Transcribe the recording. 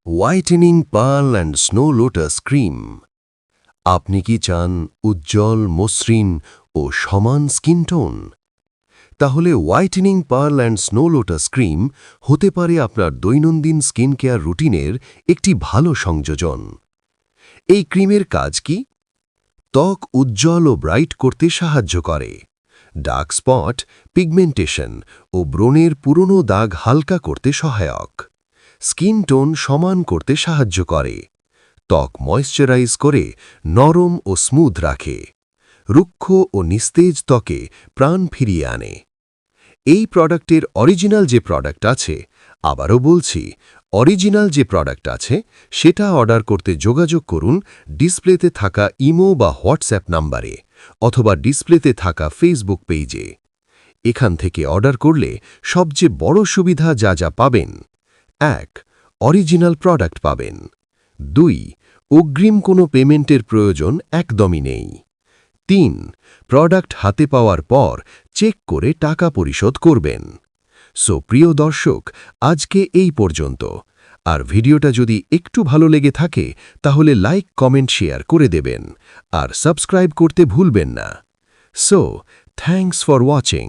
Whitening pearl and snow lotus cream. আপনি কি চান উজ্জ্বল, মসৃণ ও সমান স্কিন টোন? তাহলে whitening pearl and snow lotus cream হতে পারে আপনার দৈনন্দিন স্কিন কেয়ার রুটিনের একটি ভালো সংযোজন। এই ক্রিমের কাজ কি? ত্বক উজ্জ্বল ও ব্রাইট করতে সাহায্য করে। ডার্ক স্পট, পিগমেন্টেশন ও ব্রণের পুরনো দাগ হালকা করতে সহায়ক। স্কিন টোন সমান করতে সাহায্য করে। ত্বক ময়েশ্চারাইজ করে নরম ও স্মুথ রাখে। রুক্ষ ও নিস্তেজ ত্বকে প্রাণ ফিরিয়ে আনে। এই প্রোডাক্টের অরিজিনাল যে প্রোডাক্ট আছে, আবারও বলছি, অরিজিনাল যে প্রোডাক্ট আছে সেটা অর্ডার করতে যোগাযোগ করুন ডিসপ্লেতে থাকা ইমো বা হোয়াটসঅ্যাপ নাম্বারে অথবা ডিসপ্লেতে থাকা ফেসবুক পেজে। এখান থেকে অর্ডার করলে সবচেয়ে বড় সুবিধা যা পাবেন: ১. অরিজিনাল প্রোডাক্ট পাবেন। ২. অগ্রিম কোনো পেমেন্টের প্রয়োজন একদমই নেই। ৩. প্রোডাক্ট হাতে পাওয়ার পর চেক করে টাকা পরিশোধ করবেন। সো প্রিয় দর্শক, আজকে এই পর্যন্ত। আর ভিডিওটা যদি একটু ভালো লেগে থাকে তাহলে লাইক, কমেন্ট, শেয়ার করে দেবেন আর সাবস্ক্রাইব করতে ভুলবেন না। So thanks for watching.